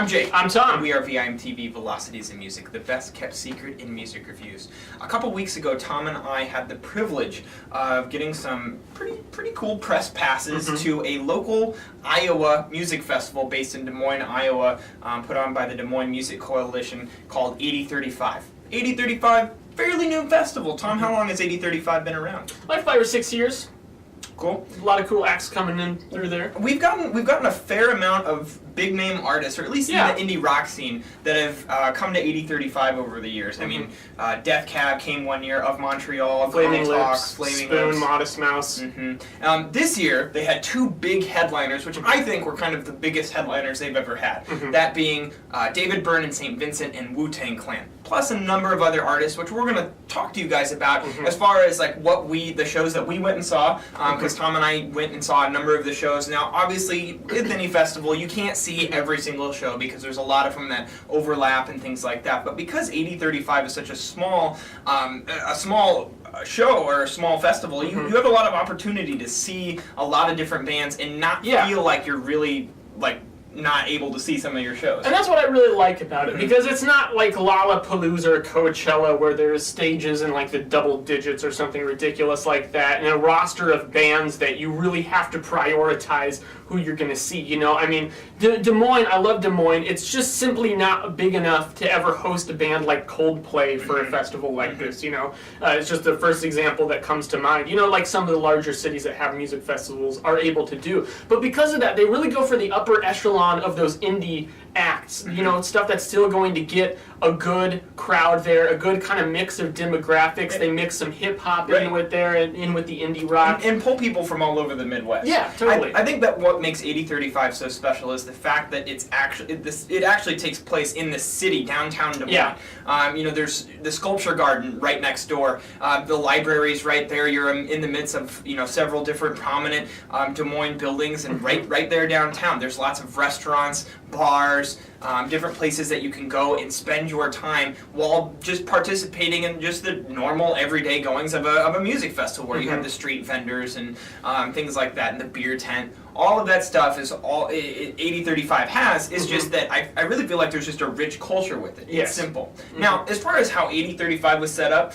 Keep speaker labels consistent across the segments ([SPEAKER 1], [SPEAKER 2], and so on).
[SPEAKER 1] I'm Jake.
[SPEAKER 2] I'm Tom.
[SPEAKER 1] And we are VIMTV Velocities in Music, the best kept secret in music reviews. A couple weeks ago, Tom and I had the privilege of getting some pretty cool press passes to a local Iowa music festival based in Des Moines, Iowa, put on by the Des Moines Music Coalition called 8035. 8035, fairly new festival. Tom, how long has 8035 been around?
[SPEAKER 2] Like 5 or 6 years.
[SPEAKER 1] Cool.
[SPEAKER 2] A lot of cool acts coming in through there.
[SPEAKER 1] We've gotten a fair amount of big name artists, or at least in the indie rock scene, that have come to 8035 over the years. I mean, Death Cab came one year, of Montreal,
[SPEAKER 2] Flaming
[SPEAKER 1] Lips,
[SPEAKER 2] Flaming
[SPEAKER 1] Spoon,
[SPEAKER 2] Lips. Modest Mouse.
[SPEAKER 1] This year they had two big headliners, which I think were kind of the biggest headliners they've ever had. That being David Byrne and St. Vincent and Wu-Tang Clan, plus a number of other artists, which we're going to talk to you guys about as far as like the shows that we went and saw, because Tom and I went and saw a number of the shows. Now, obviously, with any festival, you can't see every single show because there's a lot of them that overlap and things like that. But because 8035 is such a small show or a small festival, you have a lot of opportunity to see a lot of different bands and not feel like you're really not able to see some of your shows.
[SPEAKER 2] And that's what I really like about it, because it's not like Lollapalooza or Coachella where there's stages in like the double digits or something ridiculous like that, and a roster of bands that you really have to prioritize who you're going to see, you know? I mean, Des Moines, I love Des Moines, it's just simply not big enough to ever host a band like Coldplay for a festival like this, you know? It's just the first example that comes to mind. You know, like some of the larger cities that have music festivals are able to do. But because of that, they really go for the upper echelon of those indie acts, you know, stuff that's still going to get a good crowd there, a good kind of mix of demographics. They mix some hip-hop in with there and in with the indie rock.
[SPEAKER 1] And pull people from all over the Midwest.
[SPEAKER 2] Yeah, totally.
[SPEAKER 1] I think that what makes 8035 so special is the fact that it actually takes place in the city, downtown Des Moines.
[SPEAKER 2] Yeah.
[SPEAKER 1] You know, there's the sculpture garden right next door. The library's right there. You're in the midst of, you know, several different prominent Des Moines buildings, and right there downtown. There's lots of restaurants, bars, different places that you can go and spend your time while just participating in just the normal everyday goings of a music festival, where you have the street vendors and things like that, and the beer tent. All of that stuff is all 8035 has, is just that I really feel like there's just a rich culture with it. It's simple. Now, as far as how 8035 was set up,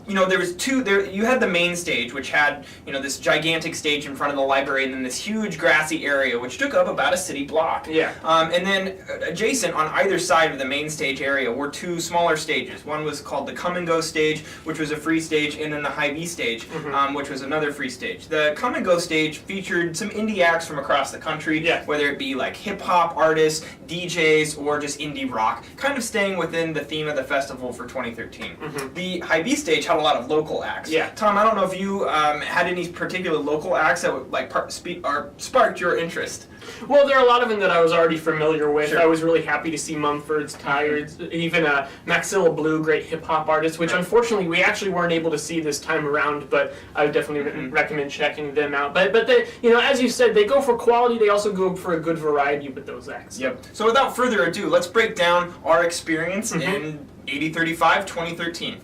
[SPEAKER 1] you know, there was you had the main stage, which had, you know, this gigantic stage in front of the library, and then this huge grassy area, which took up about a city block. And then adjacent on either side of the main stage area were two smaller stages. One was called the Come and Go stage, which was a free stage, and then the High B stage, which was another free stage. The Come and Go stage featured some indie acts from across the country, whether it be like hip-hop artists, DJs, or just indie rock, kind of staying within the theme of the festival for 2013. The High B stage had a lot of local acts. Tom, I don't know if you had any particular local acts that would like sparked your interest.
[SPEAKER 2] Well, there are a lot of them that I was already familiar with. I was really happy to see Mumford's Tired, even Maxilla Blue, great hip-hop artist, which unfortunately we actually weren't able to see this time around, but I would definitely recommend checking them out. But they, you know, as you said, they go for quality, they also go for a good variety with those acts.
[SPEAKER 1] So without further ado, let's break down our experience in 8035 2013.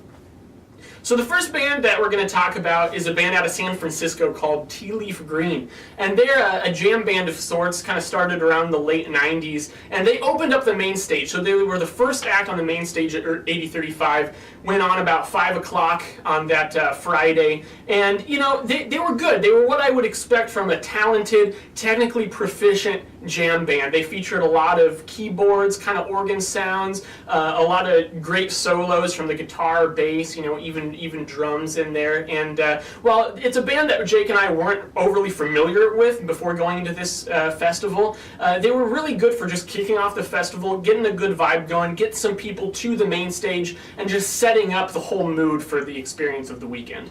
[SPEAKER 2] So the first band that we're going to talk about is a band out of San Francisco called Tea Leaf Green. And they're a jam band of sorts, kind of started around the late 90s. And they opened up the main stage. So they were the first act on the main stage at 8035. Went on about 5 o'clock on that Friday. And, you know, they were good. They were what I would expect from a talented, technically proficient jam band. They featured a lot of keyboards, kind of organ sounds, a lot of great solos from the guitar, bass, you know, even drums in there. And while it's a band that Jake and I weren't overly familiar with before going into this festival, they were really good for just kicking off the festival, getting a good vibe going, get some people to the main stage, and just setting up the whole mood for the experience of the weekend.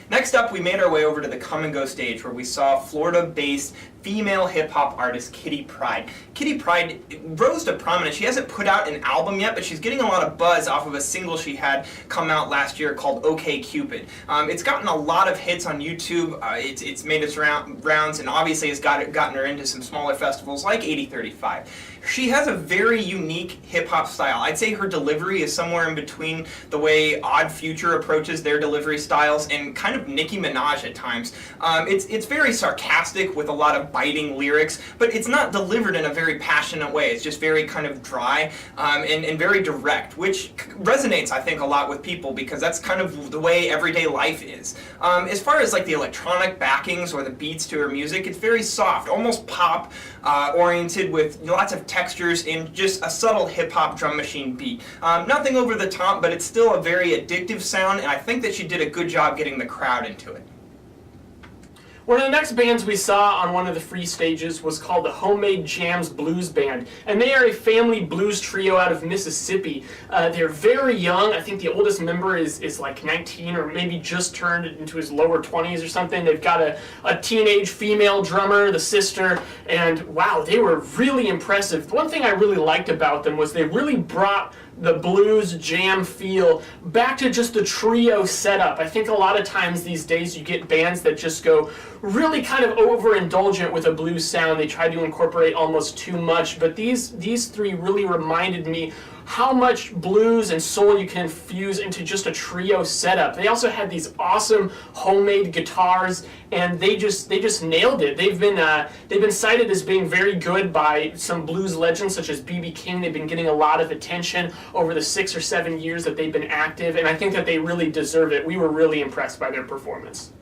[SPEAKER 1] Next up, we made our way over to the Come and Go stage, where we saw Florida-based female hip-hop artist Kitty Pryde. Kitty Pryde rose to prominence. She hasn't put out an album yet, but she's getting a lot of buzz off of a single she had come out last year called OK Cupid. It's gotten a lot of hits on YouTube. It's made its rounds, and obviously has gotten her into some smaller festivals like 8035. She has a very unique hip-hop style. I'd say her delivery is somewhere in between the way Odd Future approaches their delivery styles and kind of Nicki Minaj at times. It's very sarcastic with a lot of biting lyrics, but it's not delivered in a very passionate way. It's just very kind of dry and very direct, which resonates, I think, a lot with people because that's kind of the way everyday life is. As far as like the electronic backings or the beats to her music, it's very soft, almost pop oriented with lots of textures and just a subtle hip-hop drum machine beat. Nothing over the top, but it's still a very addictive sound, and I think that she did a good job getting the crowd into it.
[SPEAKER 2] One of the next bands we saw on one of the free stages was called the Homemade Jamz Blues Band, and they are a family blues trio out of Mississippi. They're very young. I think the oldest member is like 19 or maybe just turned into his lower 20s or something. They've got a teenage female drummer, the sister, and wow, they were really impressive. One thing I really liked about them was they really brought the blues jam feel back to just the trio setup. I think a lot of times these days you get bands that just go really kind of overindulgent with a blues sound. They try to incorporate almost too much, but these three really reminded me how much blues and soul you can infuse into just a trio setup. They also had these awesome homemade guitars, and they just nailed it. They've been cited as being very good by some blues legends such as B.B. King. They've been getting a lot of attention over the 6 or 7 years that they've been active, and I think that they really deserve it. We were really impressed by their performance.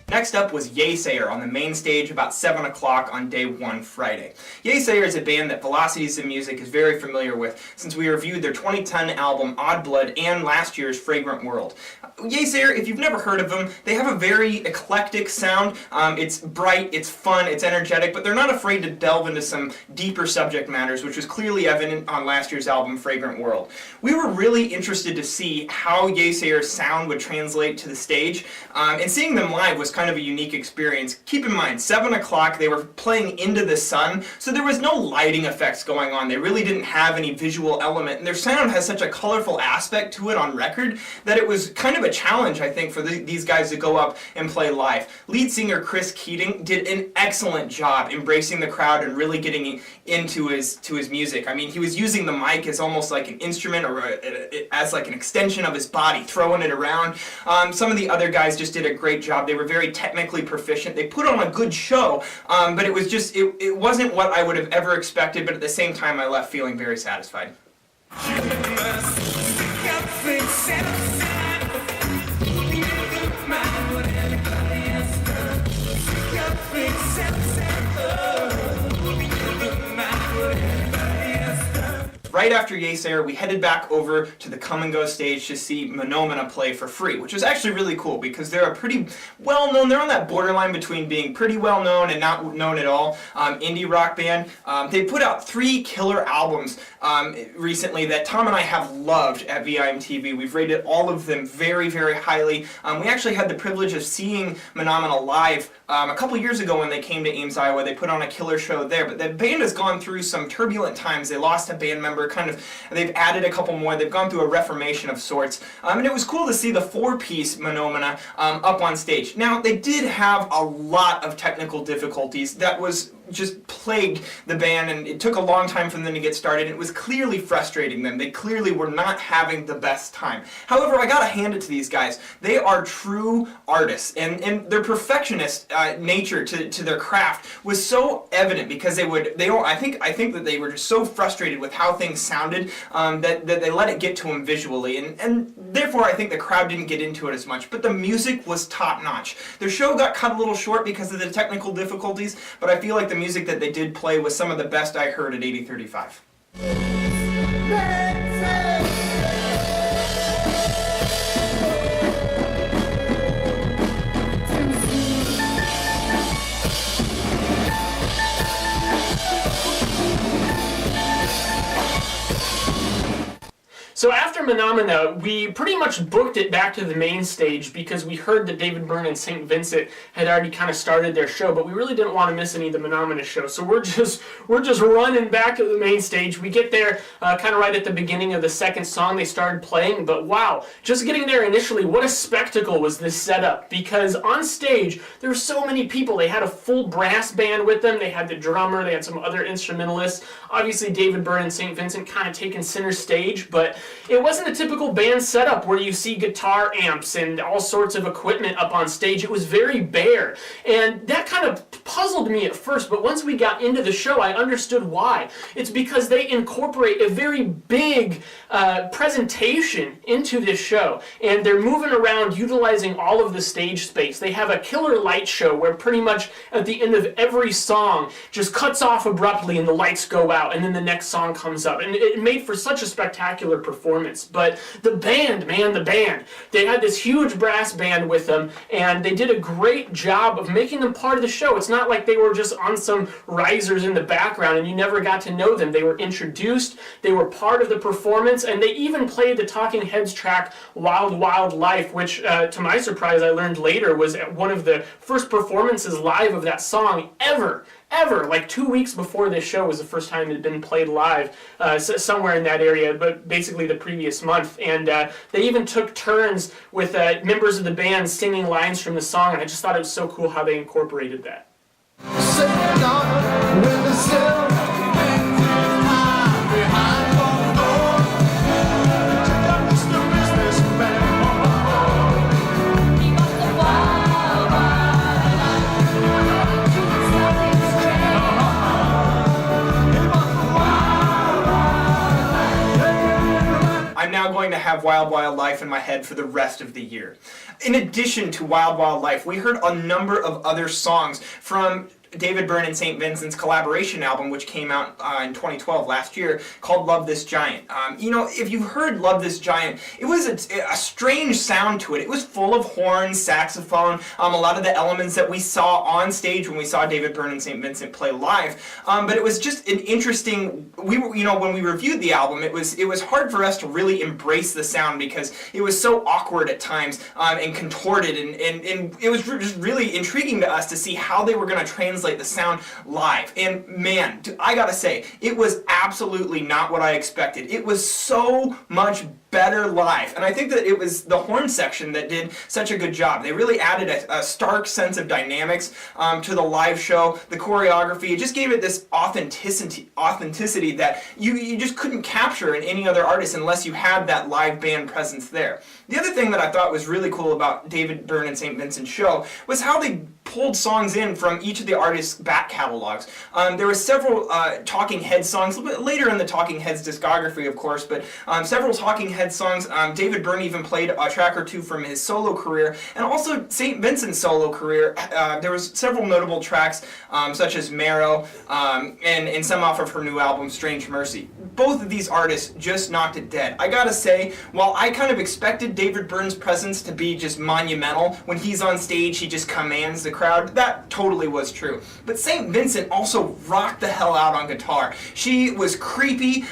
[SPEAKER 1] Next up was Yeasayer on the main stage about 7 o'clock on day 1 Friday. Yeasayer is a band that Velocities in Music is very familiar with since we reviewed their 2010 album Odd Blood and last year's Fragrant World. Yeasayer, if you've never heard of them, they have a very eclectic sound. It's bright, it's fun, it's energetic, but they're not afraid to delve into some deeper subject matters, which was clearly evident on last year's album Fragrant World. We were really interested to see how Yeasayer's sound would translate to the stage, and seeing them live was kind of a unique experience. Keep in mind, 7 o'clock, they were playing into the sun, so there was no lighting effects going on. They really didn't have any visual element, and their sound has such a colorful aspect to it on record that it was kind of a challenge, I think, for these guys to go up and play live. Lead singer Chris Keating did an excellent job embracing the crowd and really getting into his music. I mean, he was using the mic as almost like an instrument or as like an extension of his body, throwing it around. Some of the other guys just did a great job. They were very technically proficient. They put on a good show, but it was just, it wasn't what I would have ever expected, but at the same time I left feeling very satisfied. Right after Yeasayer, we headed back over to the Come and Go stage to see Menomena play for free, which was actually really cool because they're a pretty well-known, they're on that borderline between being pretty well-known and not known at all, indie rock band. They put out 3 killer albums recently that Tom and I have loved at VIMTV. We've rated all of them very, very highly. We actually had the privilege of seeing Menomena live a couple years ago when they came to Ames, Iowa. They put on a killer show there, but the band has gone through some turbulent times. They lost a band member, they've added a couple more. They've gone through a reformation of sorts, and it was cool to see the 4-piece Menomena up on stage. Now, they did have a lot of technical difficulties that was just plagued the band, and it took a long time for them to get started. It was clearly frustrating them. They clearly were not having the best time. However, I gotta hand it to these guys. They are true artists, and their perfectionist nature to their craft was so evident because I think that they were just so frustrated with how things sounded that they let it get to them visually, and therefore I think the crowd didn't get into it as much. But the music was top notch. Their show got cut a little short because of the technical difficulties, but I feel like the music that they did play was some of the best I heard at 8035.
[SPEAKER 2] So after Menomena, we pretty much booked it back to the main stage because we heard that David Byrne and St. Vincent had already kind of started their show, but we really didn't want to miss any of the Menomena show. So we're just running back to the main stage. We get there kind of right at the beginning of the second song they started playing, but wow, just getting there initially, what a spectacle was this setup, because on stage there were so many people. They had a full brass band with them, they had the drummer, they had some other instrumentalists, obviously David Byrne and St. Vincent kind of taking center stage, but it wasn't a typical band setup where you see guitar amps and all sorts of equipment up on stage. It was very bare, and that kind of puzzled me at first, but once we got into the show I understood why. It's because they incorporate a very big presentation into this show, and they're moving around utilizing all of the stage space. They have a killer light show where pretty much at the end of every song just cuts off abruptly and the lights go out and then the next song comes up, and it made for such a spectacular performance. But the band, man, the band, they had this huge brass band with them, and they did a great job of making them part of the show. It's not like they were just on some risers in the background and you never got to know them. They were introduced, they were part of the performance, and they even played the Talking Heads track Wild Wild Life, which to my surprise I learned later was one of the first performances live of that song ever. Like 2 weeks before this show was the first time it had been played live, somewhere in that area, but basically the previous month. And they even took turns with members of the band singing lines from the song, and I just thought it was so cool how they incorporated that.
[SPEAKER 3] Sitting on with the silver behind the door. Just a businessman. He got the wild, wild life. Something strange. He got the wild, wild life.
[SPEAKER 1] I'm now going to have Wild Wild Life in my head for the rest of the year. In addition to Wild Wild Life, we heard a number of other songs from David Byrne and St. Vincent's collaboration album, which came out in 2012, last year, called Love This Giant. If you've heard Love This Giant, it was a strange sound to it. It was full of horns, saxophone, a lot of the elements that we saw on stage when we saw David Byrne and St. Vincent play live. But it was just an interesting, when we reviewed the album, it was hard for us to really embrace the sound because it was so awkward at times and contorted, and it was just really intriguing to us to see how they were going to translate the sound live. And man, I gotta say, it was absolutely not what I expected. It was so much better live, and I think that it was the horn section that did such a good job. They really added a stark sense of dynamics to the live show. The choreography, it just gave it this authenticity that you just couldn't capture in any other artist unless you had that live band presence there. The other thing that I thought was really cool about David Byrne and St. Vincent's show was how they pulled songs in from each of the artists' back catalogs. There were several Talking Heads songs, a little bit later in the Talking Heads discography, of course, but several Talking Heads songs. David Byrne even played a track or two from his solo career, and also St. Vincent's solo career. There was several notable tracks, such as Marrow, and some off of her new album, Strange Mercy. Both of these artists just knocked it dead. I gotta say, while I kind of expected David Byrne's presence to be just monumental, when he's on stage he just commands the crowd, that totally was true. But St. Vincent also rocked the hell out on guitar. She was creepy,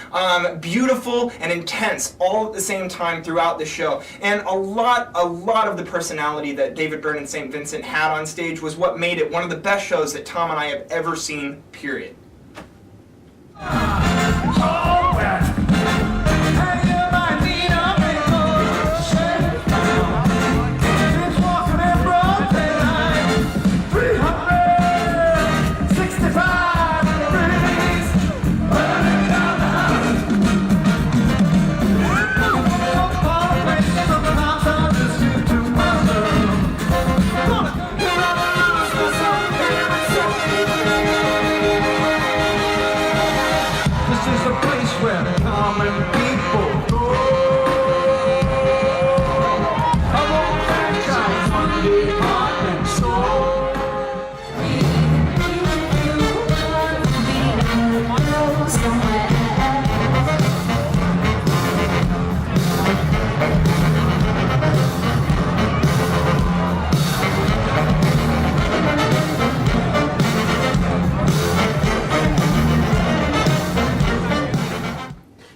[SPEAKER 1] beautiful, and intense all at the same time throughout the show. And a lot of the personality that David Byrne and St. Vincent had on stage was what made it one of the best shows that Tom and I have ever seen, period.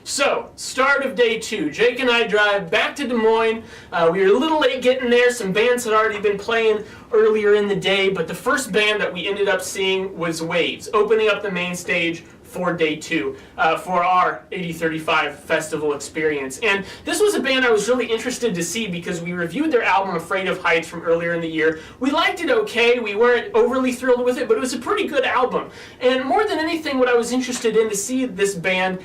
[SPEAKER 2] So, start of day 2. Jake and I drive back to Des Moines. We were a little late getting there. Some bands had already been playing earlier in the day, but the first band that we ended up seeing was Wavves, opening up the main stage for day 2 for our 8035 festival experience. And this was a band I was really interested to see because we reviewed their album Afraid of Heights from earlier in the year. We liked it okay, we weren't overly thrilled with it, but it was a pretty good album. And more than anything, what I was interested in to see this band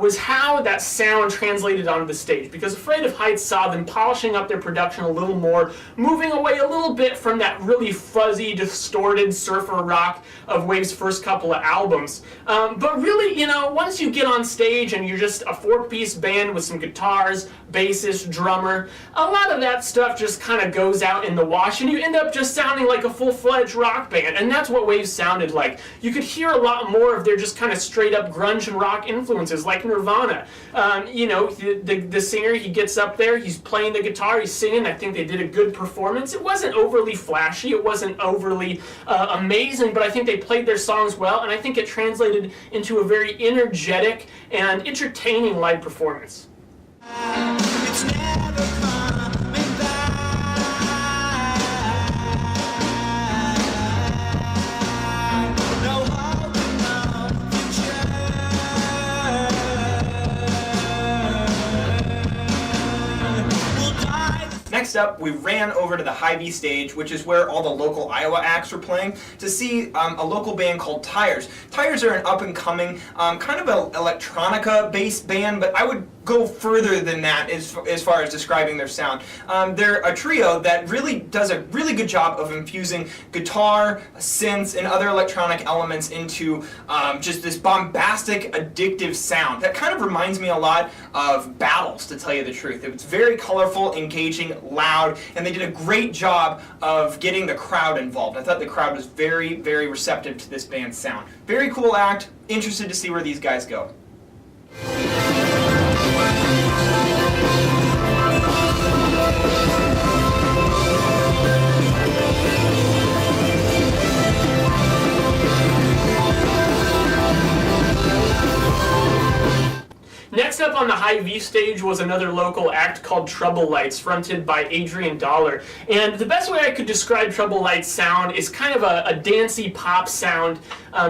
[SPEAKER 2] was how that sound translated onto the stage, because Afraid of Heights saw them polishing up their production a little more, moving away a little bit from that really fuzzy, distorted surfer rock of Wavves' first couple of albums. But really, you know, once you get on stage and you're just a 4-piece band with some guitars, bassist, drummer, a lot of that stuff just kind of goes out in the wash and you end up just sounding like a full-fledged rock band. And that's what Wavves sounded like. You could hear a lot more of their just kind of straight up grunge and rock influences like Nirvana. You know, the singer, he gets up there, he's playing the guitar, he's singing. I think they did a good performance. It wasn't overly flashy, it wasn't overly amazing, but I think they played their songs well, and I think it translated into a very energetic and entertaining live performance.
[SPEAKER 3] It's never coming back. No hope, no future. We'll die.
[SPEAKER 1] Next up, we ran over to the Hy-Vee stage, which is where all the local Iowa acts were playing, to see a local band called Tires. Tires are an up-and-coming, kind of an electronica-based band, but I would go further than that as far as describing their sound. They're a trio that really does a really good job of infusing guitar, synths, and other electronic elements into just this bombastic, addictive sound. That kind of reminds me a lot of Battles, to tell you the truth. It was very colorful, engaging, loud, and they did a great job of getting the crowd involved. I thought the crowd was very, very receptive to this band's sound. Very cool act. Interested to see where these guys go.
[SPEAKER 2] Next up on the Hy-Vee stage was another local act called Trouble Lights, fronted by Adrian Dollar. And the best way I could describe Trouble Lights' sound is kind of a dancey pop sound.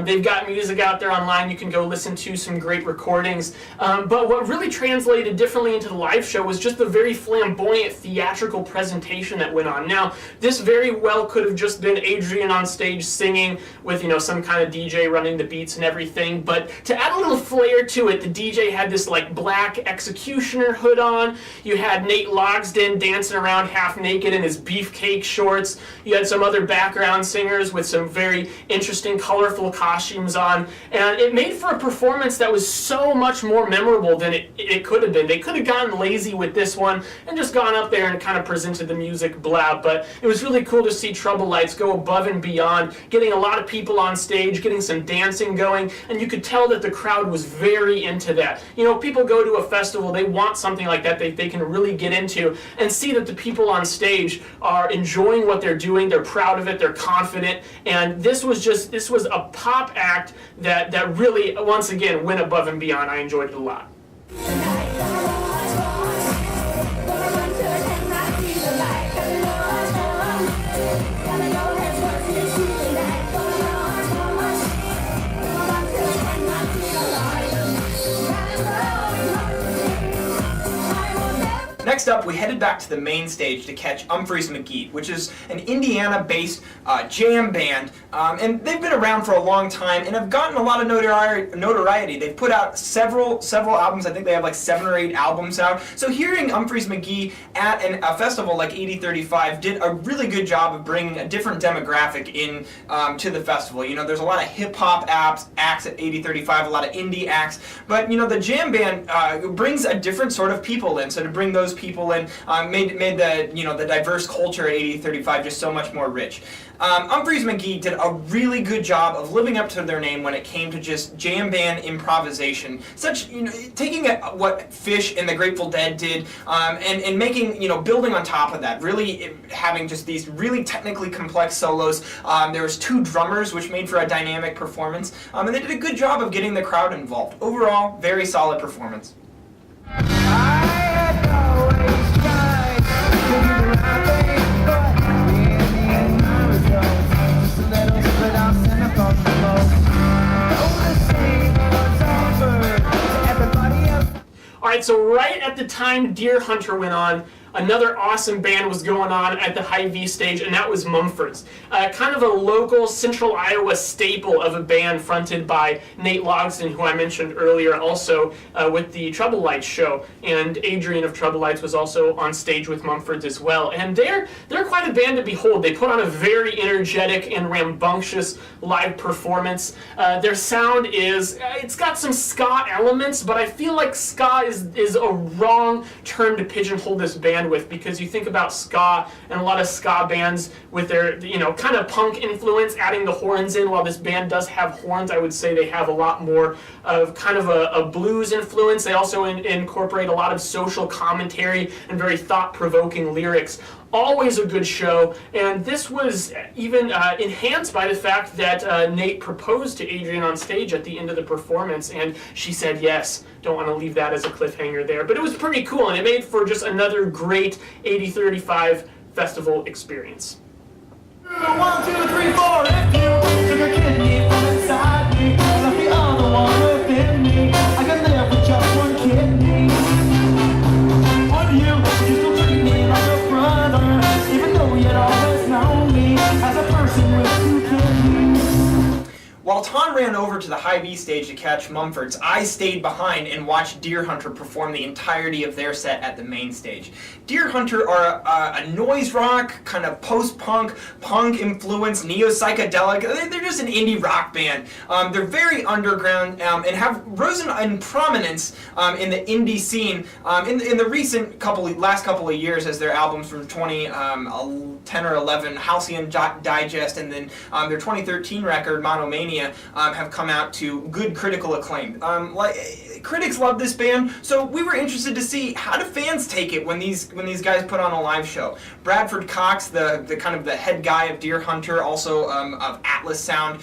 [SPEAKER 2] They've got music out there online you can go listen to, some great recordings. But what really translated differently into the live show was just the very flamboyant theatrical presentation that went on. Now, this very well could have just been Adrian on stage singing with, you know, some kind of DJ running the beats and everything, but to add a little flair to it, the DJ had this like black executioner hood on. You had Nate Logsden dancing around half naked in his beefcake shorts. You had some other background singers with some very interesting, colorful costumes on, and it made for a performance that was so much more memorable than it could have been. They could have gotten lazy with this one and just gone up there and kind of presented the music blah, but it was really cool to see Trouble Lights go above and beyond, getting a lot of people on stage, getting some dancing going, and you could tell that the crowd was very into that. You know, people go to a festival, they want something like that they can really get into, and see that the people on stage are enjoying what they're doing, they're proud of it, they're confident, and this was a pop act that really, once again, went above and beyond. I enjoyed it a lot.
[SPEAKER 1] Next up, we headed back to the main stage to catch Umphrey's McGee, which is an Indiana-based jam band, and they've been around for a long time and have gotten a lot of notoriety. They've put out several albums. I think they have like 7 or 8 albums out. So hearing Umphrey's McGee at a festival like 8035 did a really good job of bringing a different demographic in to the festival. You know, there's a lot of hip-hop acts at 8035, a lot of indie acts, but you know, the jam band brings a different sort of people in. So to bring those people in made the, you know, the diverse culture at 8035 just so much more rich. Umphrey's McGee did a really good job of living up to their name when it came to just jam band improvisation. Such, you know, taking what Fish and the Grateful Dead did and making, you know, building on top of that, really having just these really technically complex solos. There was 2 drummers, which made for a dynamic performance, and they did a good job of getting the crowd involved. Overall, very solid performance.
[SPEAKER 2] Alright, so right at the time Deerhunter went on, another awesome band was going on at the Hy-Vee stage, and that was Mumford's. Kind of a local central Iowa staple of a band fronted by Nate Logsdon, who I mentioned earlier, also with the Trouble Lights show. And Adrian of Trouble Lights was also on stage with Mumford's as well. And they're quite a band to behold. They put on a very energetic and rambunctious live performance. Their sound it's got some ska elements, but I feel like ska is a wrong term to pigeonhole this band with, because you think about ska and a lot of ska bands with their kind of punk influence, adding the horns in. While this band does have horns, I would say they have a lot more of kind of a blues influence. They also incorporate a lot of social commentary and very thought-provoking lyrics. Always a good show, and this was even enhanced by the fact that Nate proposed to Adrian on stage at the end of the performance, and she said yes. Don't want to leave that as a cliffhanger there, but it was pretty cool, and it made for just another great 8035 festival experience.
[SPEAKER 3] 1, 2, 3, 4, if you took a kidney from inside me, left the other one within me, I could live with just one kidney. On you still treat me like a brother, even though you'd always known me as a person with two kidneys.
[SPEAKER 1] While Tom ran over to the Hy-Vee stage to catch Mumford's, I stayed behind and watched Deerhunter perform the entirety of their set at the main stage. Deerhunter are a noise rock, kind of post-punk, punk-influenced, neo-psychedelic. They're just an indie rock band. They're very underground and have risen in prominence in the indie scene in the last couple of years, as their albums from 2010 or 11, Halcyon Digest, and then their 2013 record, Menomena, have come out to good critical acclaim. Critics love this band, so we were interested to see how do fans take it when these guys put on a live show. Bradford Cox, the kind of the head guy of Deerhunter, also of Atlas Sound,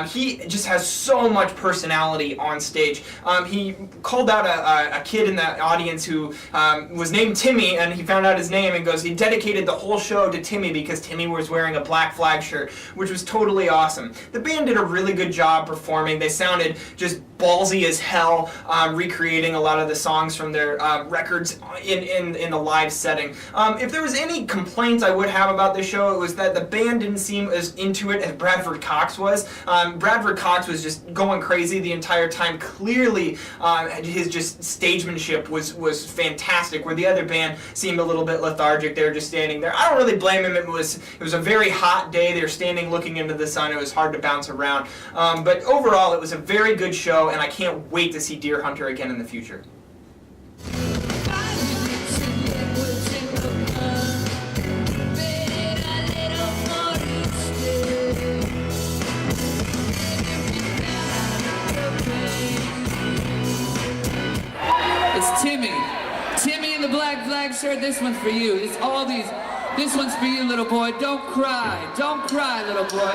[SPEAKER 1] he just has so much personality on stage. He called out a kid in the audience who was named Timmy, and he found out his name and goes, he dedicated the whole show to Timmy because Timmy was wearing a Black Flag shirt, which was totally awesome. The band did a really good job performing. They sounded just ballsy as hell, recreating a lot of the songs from their records in the live setting. If there was any complaints I would have about this show, it was that the band didn't seem as into it as Bradford Cox was. Bradford Cox was just going crazy the entire time. Clearly, his just stagemanship was fantastic, where the other band seemed a little bit lethargic. They were just standing there. I don't really blame him. It was a very hot day. They were standing looking into the sun. It was hard to bounce around. But overall, it was a very good show, and I can't wait to see Deerhunter again in the future.
[SPEAKER 4] It's Timmy in the Black Flag shirt. This one's for you. It's all these. This one's for you, little boy. Don't cry, little boy.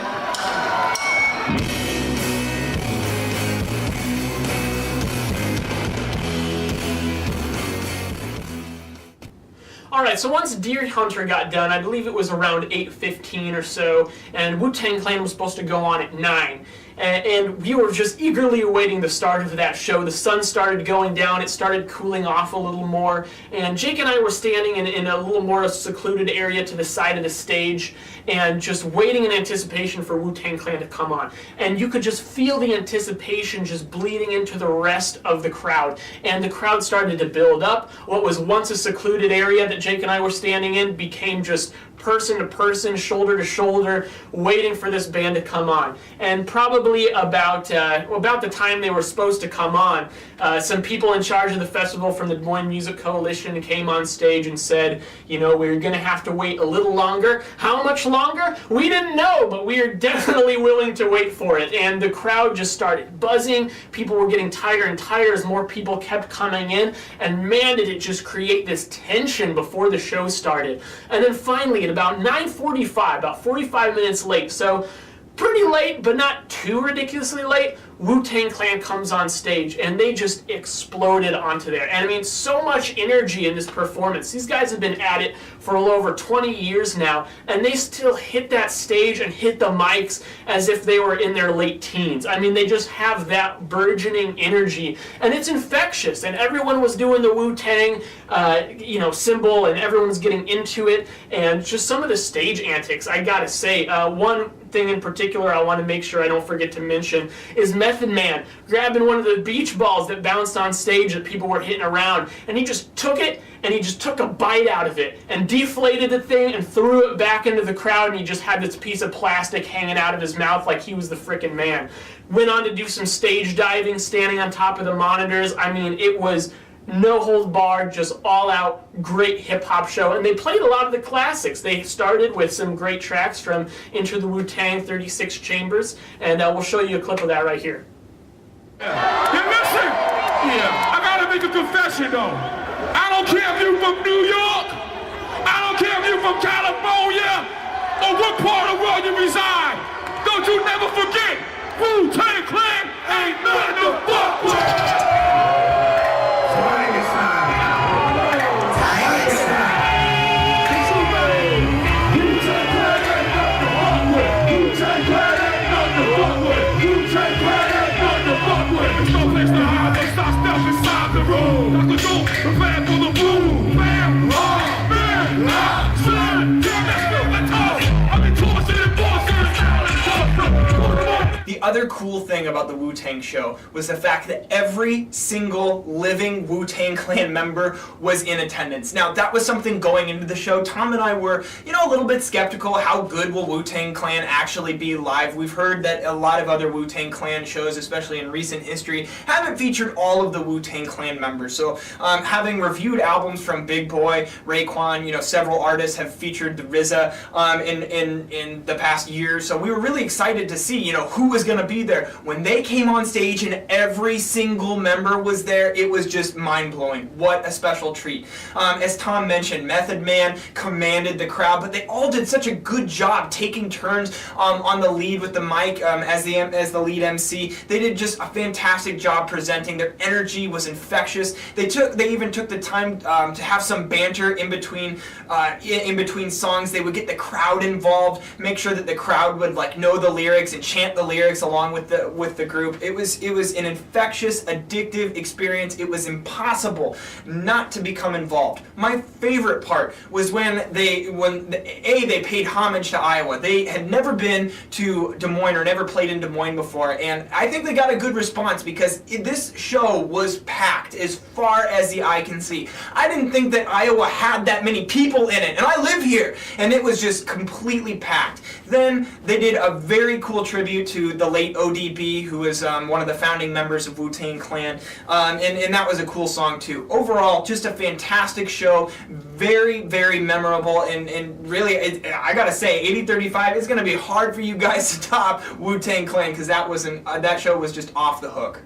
[SPEAKER 2] Alright, so once Deerhunter got done, I believe it was around 8:15 or so, and Wu-Tang Clan was supposed to go on at 9. And we were just eagerly awaiting the start of that show. The sun started going down, it started cooling off a little more, and Jake and I were standing in a little more secluded area to the side of the stage, and just waiting in anticipation for Wu-Tang Clan to come on. And you could just feel the anticipation just bleeding into the rest of the crowd. And the crowd started to build up. What was once a secluded area that Jake and I were standing in became just person to person, shoulder to shoulder, waiting for this band to come on. And probably about the time they were supposed to come on, some people in charge of the festival from the Des Moines Music Coalition came on stage and said, we're going to have to wait a little longer. How much longer? We didn't know, but we are definitely willing to wait for it. And the crowd just started buzzing. People were getting tighter and tighter as more people kept coming in. And man, did it just create this tension before the show started. And then finally, at about 9:45, about 45 minutes late, so pretty late, but not too ridiculously late, Wu-Tang Clan comes on stage, and they just exploded onto there. And I mean, so much energy in this performance. These guys have been at it for a little over 20 years now, and they still hit that stage and hit the mics as if they were in their late teens. I mean, they just have that burgeoning energy, and it's infectious. And everyone was doing the Wu-Tang, symbol, and everyone's getting into it. And just some of the stage antics, I gotta say, one thing in particular I want to make sure I don't forget to mention is Method Man grabbing one of the beach balls that bounced on stage that people were hitting around, and he just took it and he just took a bite out of it and deflated the thing and threw it back into the crowd, and he just had this piece of plastic hanging out of his mouth like he was the frickin' man. Went on to do some stage diving, standing on top of the monitors. I mean, it was no holds barred, just all out great hip hop show. And they played a lot of the classics. They started with some great tracks from Enter the Wu-Tang, 36 Chambers, and we'll show you a clip of that right here.
[SPEAKER 5] Yeah, listen! Yeah, I gotta make a confession though. I don't care if you're from New York, I don't care if you're from California, or what part of the world you reside. Don't you never forget, Wu-Tang Clan ain't nothing to fuck with! Prepare for the boom, bam, rock, bam, rock, son, yeah, let's go, let's go. I've been tossing and
[SPEAKER 1] The other cool thing about the Wu-Tang show was the fact that every single living Wu-Tang Clan member was in attendance. Now, that was something going into the show. Tom and I were, a little bit skeptical. How good will Wu-Tang Clan actually be live? We've heard that a lot of other Wu-Tang Clan shows, especially in recent history, haven't featured all of the Wu-Tang Clan members. So, having reviewed albums from Big Boy, Raekwon, several artists have featured the RZA in the past year. So we were really excited to see, who was going to be there. When they came on stage and every single member was there, it was just mind-blowing. What a special treat. As Tom mentioned, Method Man commanded the crowd, but they all did such a good job taking turns on the lead with the mic as the lead MC. They did just a fantastic job presenting. Their energy was infectious. They even took the time to have some banter in between songs. They would get the crowd involved, make sure that the crowd would know the lyrics and chant the lyrics along with the group. It was an infectious, addictive experience. It was impossible not to become involved. My favorite part was when they paid homage to Iowa. They had never been to Des Moines or never played in Des Moines before, and I think they got a good response because this show was packed as far as the eye can see. I didn't think that Iowa had that many people in it, and I live here, and it was just completely packed. Then they did a very cool tribute to the late ODB, who was one of the founding members of Wu-Tang Clan, and that was a cool song too. Overall, just a fantastic show, very, very memorable, and really, I gotta say, 8035 is gonna be hard for you guys to top Wu-Tang Clan, because that show was just off the hook.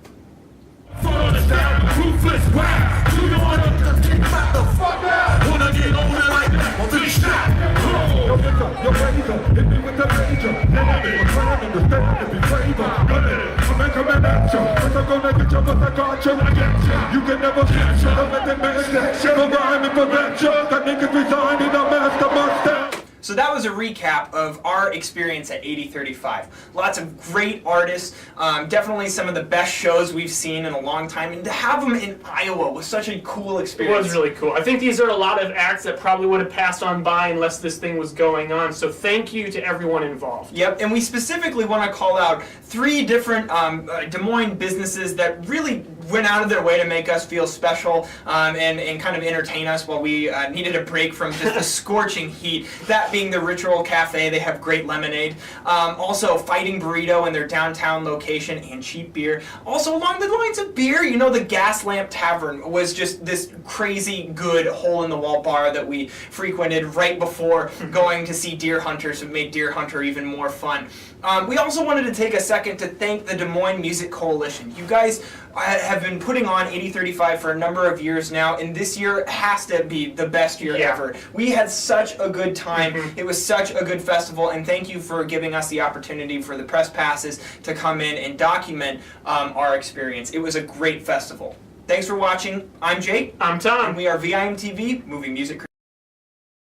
[SPEAKER 5] Ruthless rap, you don't wanna just get back the fuck out. Wanna get on it like that, well, be shot. Yo, nigga, yo, razor, hit me with the major. Enemy, I'm trying to understand if you flavor. I'm coming at you, but I'm gonna get you, but I got you, I get you. You can never catch you, don't let them manage you. No rhyme and prevent you, that niggas resigned in a master mustache.
[SPEAKER 1] So that was a recap of our experience at 8035. Lots of great artists, definitely some of the best shows we've seen in a long time, and to have them in Iowa was such a cool experience.
[SPEAKER 2] It was really cool. I think these are a lot of acts that probably would have passed on by unless this thing was going on, so thank you to everyone involved.
[SPEAKER 1] Yep, and we specifically want to call out 3 different Des Moines businesses that really went out of their way to make us feel special and kind of entertain us while we needed a break from just the scorching heat. That being the Ritual Cafe, they have great lemonade. Also, Fighting Burrito in their downtown location and cheap beer. Also, along the lines of beer, the Gas Lamp Tavern was just this crazy good hole-in-the-wall bar that we frequented right before going to see Deerhunter, so it made Deerhunter even more fun. We also wanted to take a second to thank the Des Moines Music Coalition. You guys have been putting on 8035 for a number of years now, and this year has to be the best year ever. We had such a good time. It was such a good festival, and thank you for giving us the opportunity for the press passes to come in and document our experience. It was a great festival. Thanks for watching. I'm Jake.
[SPEAKER 2] I'm Tom.
[SPEAKER 1] And we are VIMTV Movie Music.